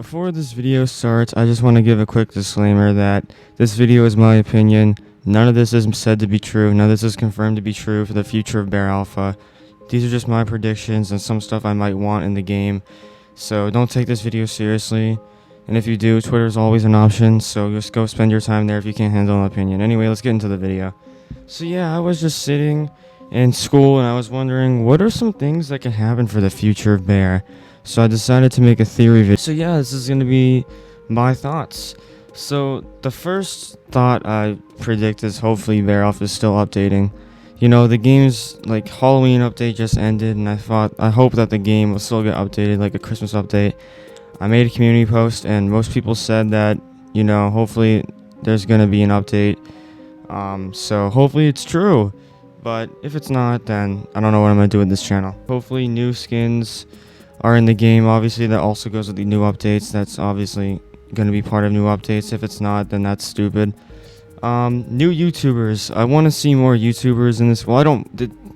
Before this video starts, I just want to give a quick disclaimer that this video is my opinion. None of this is said to be true. None of this is confirmed to be true for the future of Bear Alpha. These are just my predictions and some stuff I might want in the game. So don't take this video seriously. And if you do, Twitter is always an option. So just go spend your time there if you can't handle an opinion. Anyway, let's get into the video. So yeah, I was just sitting in school and I was wondering, what are some things that can happen for the future of Bear? So I decided to make a theory video. So yeah, this is going to be my thoughts. So the first thought I predict is hopefully Bear Alpha is still updating. You know, the game's like Halloween update just ended, and I hope that the game will still get updated like a Christmas update. I made a community post and most people said that, you know, hopefully there's going to be an update. So hopefully it's true. But if it's not, then I don't know what I'm going to do with this channel. Hopefully new skins are in the game. Obviously that also goes with the new updates. That's obviously going to be part of new updates. If it's not, then that's stupid. New YouTubers. I want to see more YouTubers in this. Well,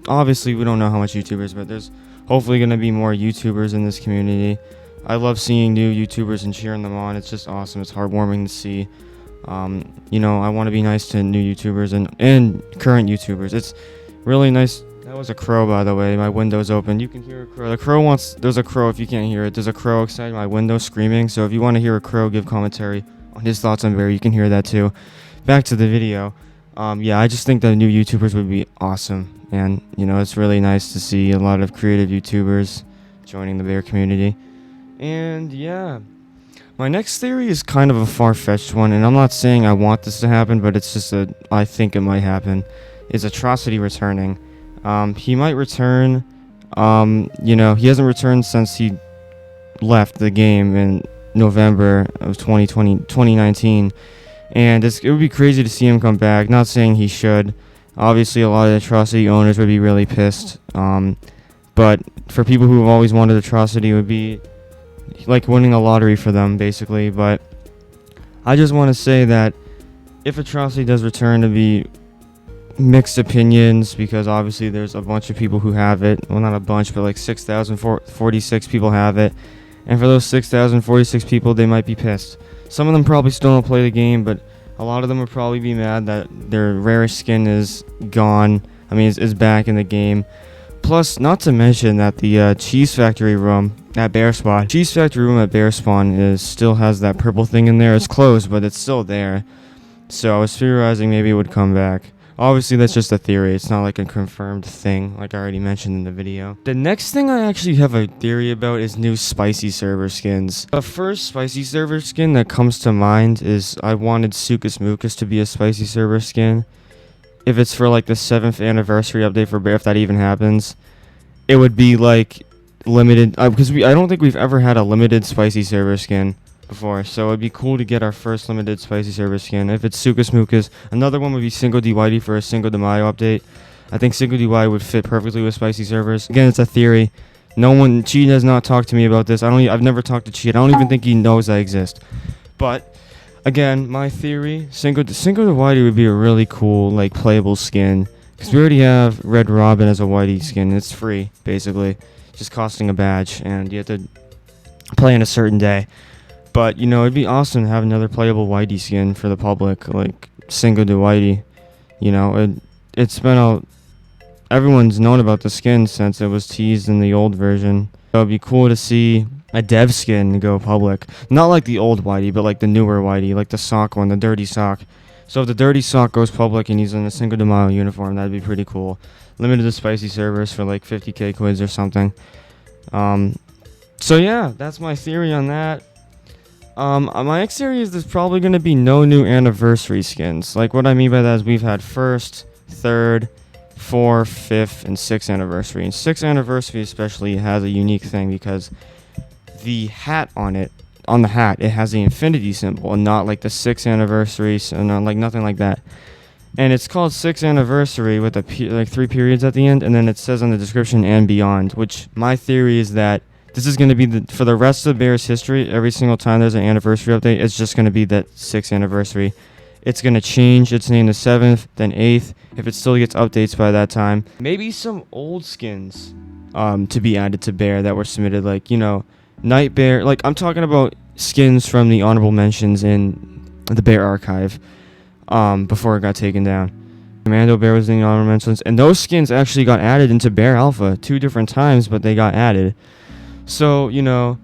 obviously we don't know how much YouTubers, but there's hopefully going to be more YouTubers in this community. I love seeing new YouTubers and cheering them on. It's just awesome. It's heartwarming to see. You know, I want to be nice to new YouTubers and current YouTubers. It's really nice. That was a crow, by the way. My window's open. You can hear a crow. There's a crow if you can't hear it. There's a crow outside my window screaming. So if you want to hear a crow give commentary on his thoughts on Bear, you can hear that too. Back to the video. Yeah, I just think that new YouTubers would be awesome. And, you know, it's really nice to see a lot of creative YouTubers joining the Bear community. And, yeah. My next theory is kind of a far-fetched one. And I'm not saying I want this to happen, but it's just I think it might happen. Is Atrocity returning? He might return. You know, he hasn't returned since he left the game in November of 2019. And it would be crazy to see him come back. Not saying he should. Obviously, a lot of Atrocity owners would be really pissed. But for people who have always wanted Atrocity, it would be like winning a lottery for them, basically. But I just want to say that if Atrocity does return, to be mixed opinions, because obviously there's a bunch of people who have it. Well, not a bunch, but like 6,046 people have it. And for those 6,046 people, they might be pissed. Some of them probably still don't play the game, but a lot of them would probably be mad that their rarest skin is gone. I mean, is back in the game. Plus, not to mention that the Cheese Factory room at Bear Spawn, still has that purple thing in there. It's closed, but it's still there. So I was theorizing maybe it would come back. Obviously, that's just a theory. It's not like a confirmed thing, like I already mentioned in the video. The next thing I actually have a theory about is new spicy server skins. The first spicy server skin that comes to mind is I wanted Sukas Mukas to be a spicy server skin. If it's for like the 7th anniversary update for Bear, if that even happens, it would be like limited. Because I don't think we've ever had a limited spicy server skin before, so it'd be cool to get our first limited spicy server skin. If it's Sukas Mukas, another one would be Cinco de Whitey for a Cinco de Mayo update. I think Cinco de Whitey would fit perfectly with spicy servers. Again, it's a theory. Cheat has not talked to me about this. I've never talked to Cheat. I don't even think he knows I exist. But again, my theory, Cinco de Whitey would be a really cool, like, playable skin, because we already have Red Robin as a Whitey skin. It's free, basically, just costing a badge, and you have to play on a certain day. But, you know, it'd be awesome to have another playable Whitey skin for the public, like Cinco de Whitey. You know, everyone's known about the skin since it was teased in the old version. So it'd be cool to see a dev skin go public. Not like the old Whitey, but like the newer Whitey, like the sock one, the dirty sock. So if the dirty sock goes public and he's in a Cinco de Mayo uniform, that'd be pretty cool. Limited to spicy servers for like 50k quids or something. So yeah, that's my theory on that. My next theory is there's probably going to be no new anniversary skins. Like, what I mean by that is we've had 1st, 3rd, 4th, 5th, and 6th anniversary. And 6th anniversary especially has a unique thing because the hat on the hat, it has the infinity symbol and not like the 6th anniversary, so not like nothing like that. And it's called 6th anniversary with like 3 periods at the end, and then it says on the description and beyond, which my theory is that this is going to be for the rest of Bear's history. Every single time there's an anniversary update, it's just going to be that 6th anniversary. It's going to change its name to 7th, then 8th, if it still gets updates by that time. Maybe some old skins to be added to Bear that were submitted, like, you know, Night Bear. Like, I'm talking about skins from the honorable mentions in the Bear archive before it got taken down. Commando Bear was in the honorable mentions, and those skins actually got added into Bear Alpha 2 different times, but they got added. So, you know,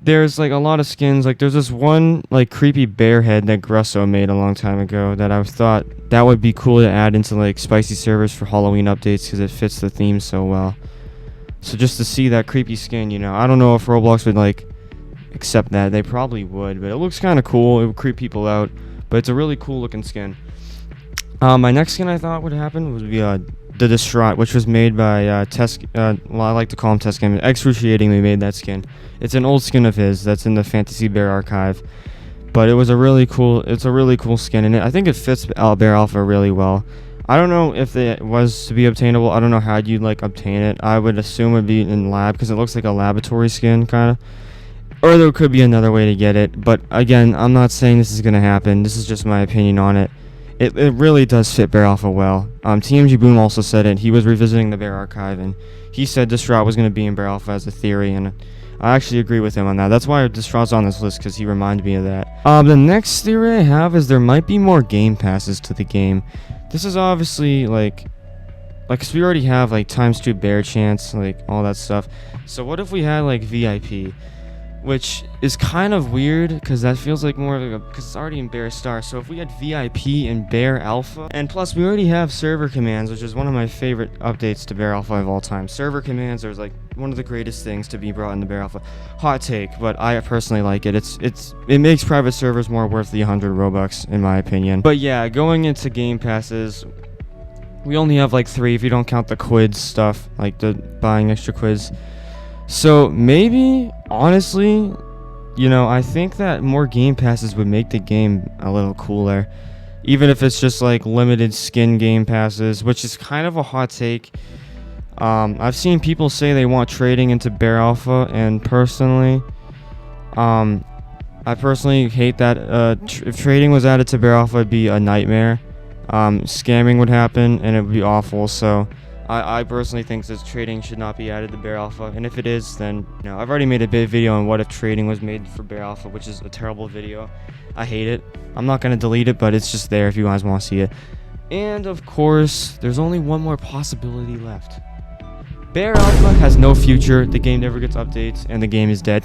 there's like a lot of skins. Like there's this one like creepy bear head that Grusso made a long time ago that I thought that would be cool to add into like spicy servers for Halloween updates because it fits the theme so well. So just to see that creepy skin, you know, I don't know if Roblox would like accept that. They probably would, but it looks kind of cool. It would creep people out, but it's a really cool looking skin. My next skin I thought would happen would be the Distraught, which was made by well, I like to call him Test Game. Excruciatingly made that skin. It's an old skin of his that's in the Fantasy Bear archive, but it's a really cool skin, and I think it fits Bear Alpha really well. I don't know if it was to be obtainable. I don't know how you'd like obtain it. I would assume it would be in lab because it looks like a laboratory skin kind of. Or there could be another way to get it, but again, I'm not saying this is going to happen. This is just my opinion on it. It really does fit Bear Alpha well. TMG Boom also said it. He was revisiting the Bear archive, and he said Distraught was going to be in Bear Alpha as a theory, and I actually agree with him on that. That's why Distraught's on this list, because he reminded me of that. The next theory I have is there might be more game passes to the game. This is obviously, cause we already have, like, Times 2 Bear Chance, like, all that stuff. So what if we had, like, VIP? Which is kind of weird, because that feels like more of because it's already in Bear Star. So if we had VIP in Bear Alpha, and plus we already have server commands, which is one of my favorite updates to Bear Alpha of all time. Server commands are like one of the greatest things to be brought into Bear Alpha. Hot take, but I personally like it. It makes private servers more worth the 100 Robux, in my opinion. But yeah, going into game passes, we only have like 3 if you don't count the quids stuff, like the buying extra quids. So maybe, honestly, you know, I think that more game passes would make the game a little cooler. Even if it's just like limited skin game passes, which is kind of a hot take. I've seen people say they want trading into Bear Alpha, and personally, I personally hate that. If trading was added to Bear Alpha, it'd be a nightmare. Scamming would happen, and it would be awful. So I personally think that trading should not be added to Bear Alpha, and if it is, then, you know, I've already made a big video on what if trading was made for Bear Alpha, which is a terrible video. I hate it. I'm not going to delete it, but it's just there if you guys want to see it. And, of course, there's only one more possibility left. Bear Alpha has no future, the game never gets updates, and the game is dead.